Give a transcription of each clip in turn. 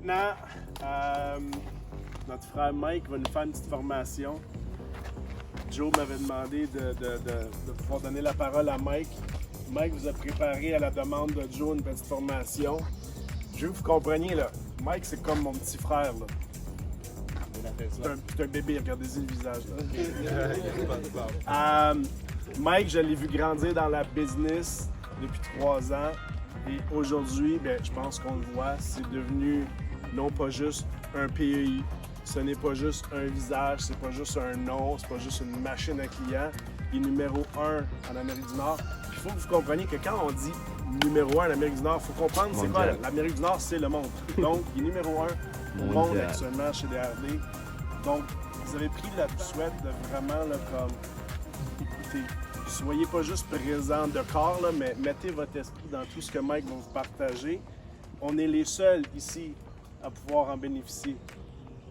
maintenant, notre frère Mike va nous faire une petite formation. Joe m'avait demandé de pouvoir donner la parole à Mike. Mike vous a préparé à la demande de Joe une petite formation. Je veux que vous compreniez, là, Mike, c'est comme mon petit frère. Là. C'est un bébé, regardez-y le visage. Là. Mike, je l'ai vu grandir dans la business depuis 3 ans. Et aujourd'hui, ben, je pense qu'on le voit, c'est devenu non pas juste un PEI, ce n'est pas juste un visage, c'est pas juste un nom, c'est pas juste une machine à clients. Il est numéro 1 en Amérique du Nord. Il faut que vous compreniez que quand on dit numéro 1 en Amérique du Nord, il faut comprendre c'est quoi. L'Amérique du Nord, c'est le monde. Donc, il est numéro 1 au monde actuellement chez DRD. Donc, vous avez pris la souhaite de vraiment, là, comme, écoutez, soyez pas juste présent de corps, là, mais mettez votre esprit dans tout ce que Mike va vous partager. On est les seuls ici à pouvoir en bénéficier.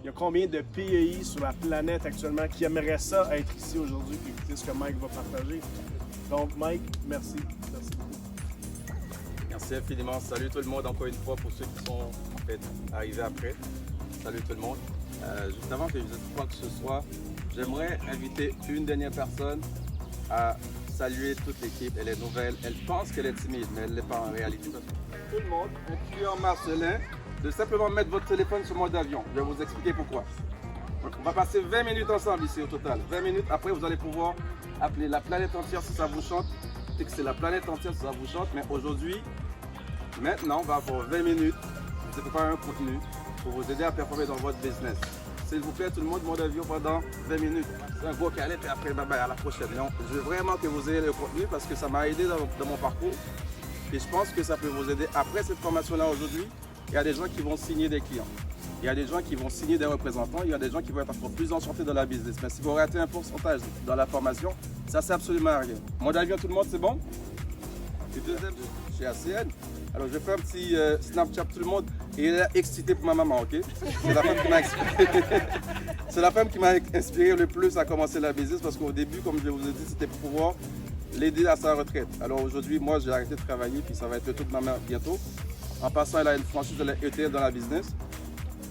Il y a combien de PEI sur la planète actuellement qui aimeraient ça être ici aujourd'hui et écouter ce que Mike va partager? Donc, Mike, merci. Merci beaucoup. Merci infiniment. Salut tout le monde encore une fois pour ceux qui sont en fait arrivés après. Salut tout le monde. Juste avant que je dise quoi que ce soit, j'aimerais inviter une dernière personne à saluer toute l'équipe. Elle est nouvelle, elle pense qu'elle est timide, mais elle ne l'est pas en réalité. Tout le monde, incluant Marcelin, de simplement mettre votre téléphone sur mode avion. Je vais vous expliquer pourquoi. Donc, on va passer 20 minutes ensemble ici au total. 20 minutes, après vous allez pouvoir appeler la planète entière si ça vous chante. C'est la planète entière si ça vous chante, mais aujourd'hui, maintenant, on va avoir 20 minutes. Je vais préparer un contenu pour vous aider à performer dans votre business. S'il vous plaît, tout le monde, mode avion pendant 20 minutes. C'est un gros câlin, puis après, bye bye, à la prochaine. Non, je veux vraiment que vous ayez le contenu parce que ça m'a aidé dans mon parcours. Et je pense que ça peut vous aider. Après cette formation-là aujourd'hui, il y a des gens qui vont signer des clients. Il y a des gens qui vont signer des représentants. Il y a des gens qui vont être encore plus enchantés dans la business. Mais si vous ratez un pourcentage dans la formation, ça ne sert absolument à rien. Mode avion, tout le monde, c'est bon? Et deuxième, chez ACN. Alors, je fais un petit Snapchat tout le monde et il est excité pour ma maman, ok? C'est la femme qui m'a C'est la femme qui m'a inspiré le plus à commencer la business parce qu'au début, comme je vous ai dit, c'était pour pouvoir l'aider à sa retraite. Alors aujourd'hui, moi, j'ai arrêté de travailler puis ça va être le tour de ma mère bientôt. En passant, elle a une franchise de la ETF dans la business.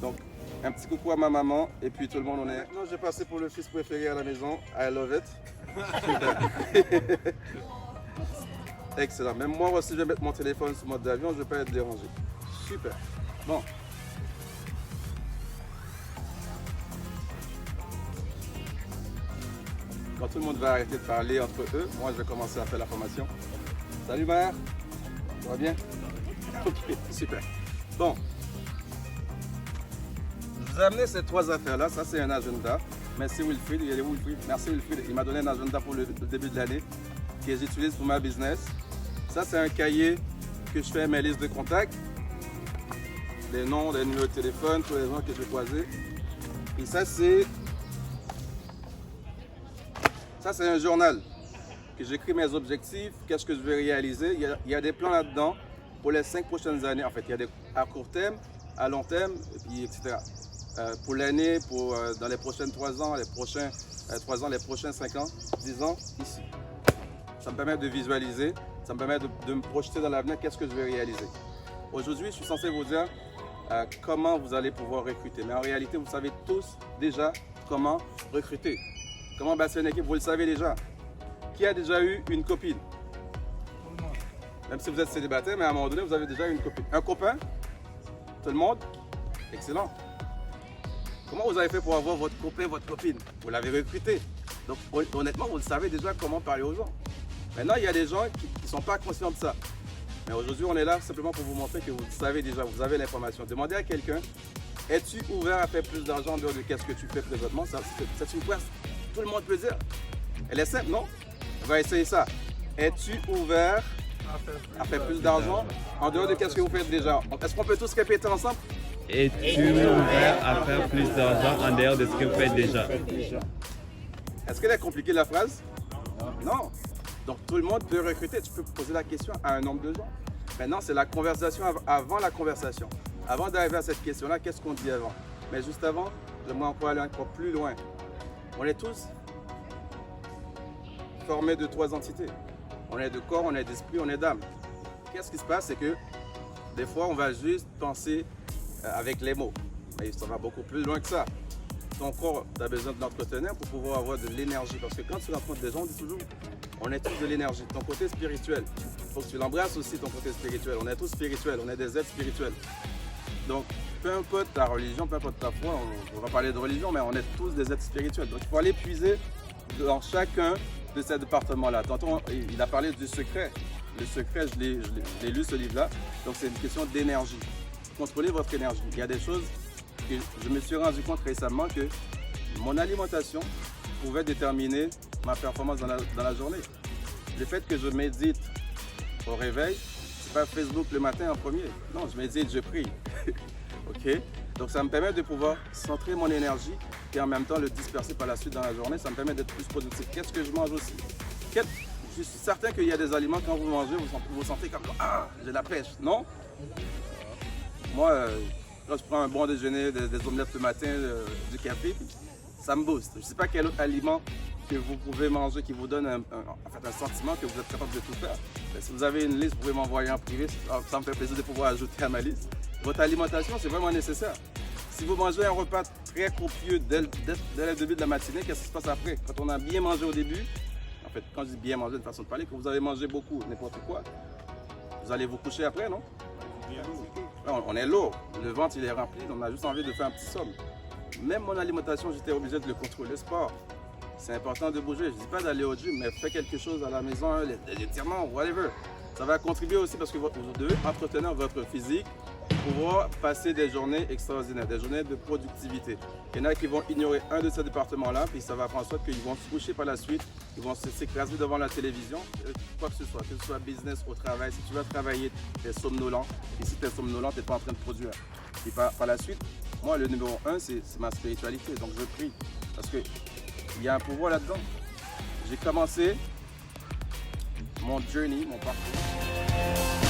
Donc, un petit coucou à ma maman et puis tout le monde, on est... Maintenant, j'ai passé pour le fils préféré à la maison. I love it. Excellent. Même moi aussi, je vais mettre mon téléphone sur mode d'avion, je ne vais pas être dérangé. Super. Bon. Quand tout le monde va arrêter de parler entre eux, moi, je vais commencer à faire la formation. Salut, mère. Ça va bien? Ok, super. Bon. Je vous ai amené ces 3 affaires-là. Ça, c'est un agenda. Merci Wilfried. Il y a Wilfried. Merci Wilfried. Il m'a donné un agenda pour le début de l'année que j'utilise pour ma business. Ça, c'est un cahier que je fais mes listes de contacts. Les noms, les numéros de téléphone, tous les gens que j'ai croisés. Et ça, c'est un journal que j'écris mes objectifs, qu'est-ce que je vais réaliser. Il y a des plans là-dedans pour les 5 prochaines années. En fait, il y a des à court terme, à long terme, et puis, etc. Pour l'année, dans les prochaines 3 ans, les prochains 5 ans, 10 ans, ici. Ça me permet de visualiser, ça me permet de me projeter dans l'avenir, qu'est-ce que je vais réaliser. Aujourd'hui, je suis censé vous dire comment vous allez pouvoir recruter. Mais en réalité, vous savez tous déjà comment recruter. Comment bâtir une équipe, vous le savez déjà. Qui a déjà eu une copine? Même si vous êtes célibataire, mais à un moment donné, vous avez déjà eu une copine. Un copain? Tout le monde? Excellent. Comment vous avez fait pour avoir votre copain, votre copine? Vous l'avez recruté. Donc honnêtement, vous le savez déjà comment parler aux gens. Maintenant, il y a des gens qui ne sont pas conscients de ça. Mais aujourd'hui, on est là simplement pour vous montrer que vous le savez déjà, vous avez l'information. Demandez à quelqu'un, es-tu ouvert à faire plus d'argent en dehors de ce que tu fais présentement? C'est une question que tout le monde peut dire. Elle est simple, non? On va essayer ça. Es-tu ouvert à faire plus d'argent en dehors de ce que vous faites déjà? Est-ce qu'on peut tous répéter ensemble? Es-tu ouvert à faire plus d'argent en dehors de ce que vous faites déjà? Est-ce qu'elle est compliquée la phrase? Non. Donc tout le monde peut recruter. Tu peux poser la question à un nombre de gens. Maintenant, c'est la conversation avant la conversation. Avant d'arriver à cette question-là, qu'est-ce qu'on dit avant? Mais juste avant, j'aimerais encore aller encore plus loin. On est tous formés de 3 entités. On est de corps, on est d'esprit, on est d'âme. Qu'est-ce qui se passe? C'est que des fois, on va juste penser avec les mots. Mais ça va beaucoup plus loin que ça. Ton corps, tu as besoin de l'entretenir pour pouvoir avoir de l'énergie. Parce que quand tu rencontres des gens, on dit toujours, on est tous de l'énergie. Ton côté spirituel, il faut que tu l'embrasses aussi, ton côté spirituel. On est tous spirituels, on est des êtres spirituels. Donc, peu importe ta religion, peu importe ta foi, on va parler de religion, mais on est tous des êtres spirituels. Donc, il faut aller puiser dans chacun de ces départements-là. Tantôt, il a parlé du secret. Le secret, je l'ai lu, ce livre-là. Donc, c'est une question d'énergie. Contrôlez votre énergie. Il y a des choses que je me suis rendu compte récemment que mon alimentation pouvait déterminer ma performance dans la journée. Le fait que je médite au réveil, c'est pas Facebook le matin en premier. Non, je médite, je prie. OK? Donc ça me permet de pouvoir centrer mon énergie et en même temps le disperser par la suite dans la journée. Ça me permet d'être plus productif. Qu'est-ce que je mange aussi? Je suis certain qu'il y a des aliments, quand vous mangez, vous sentez comme « Ah, j'ai la pêche ». Non? Moi, quand je prends un bon déjeuner, des omelettes le matin, du café, ça me booste. Je ne sais pas quel autre aliment que vous pouvez manger qui vous donne un sentiment que vous êtes capable de tout faire. Mais si vous avez une liste, vous pouvez m'envoyer en privé. Ça me fait plaisir de pouvoir ajouter à ma liste. Votre alimentation, c'est vraiment nécessaire. Si vous mangez un repas très copieux dès le début de la matinée, qu'est-ce qui se passe après? Quand on a bien mangé au début, en fait, quand je dis bien manger, de façon de parler, quand vous avez mangé beaucoup, n'importe quoi, vous allez vous coucher après, non? Non, on est lourd, le ventre il est rempli, on a juste envie de faire un petit somme. Même mon alimentation, j'étais obligé de le contrôler. Le sport, c'est important de bouger. Je ne dis pas d'aller au gym, mais faites quelque chose à la maison, les étirements, whatever. Ça va contribuer aussi parce que vous devez entretenir votre physique pour pouvoir passer des journées extraordinaires, des journées de productivité. Il y en a qui vont ignorer un de ces départements-là, puis ça va faire en sorte qu'ils vont se coucher par la suite, ils vont s'écraser devant la télévision, quoi que ce soit business, au travail. Si tu vas travailler, tu es somnolent, et si tu es somnolent, tu n'es pas en train de produire. Et par la suite, moi, le numéro 1, c'est ma spiritualité, donc je prie, parce qu'il y a un pouvoir là-dedans. J'ai commencé mon journey, mon parcours.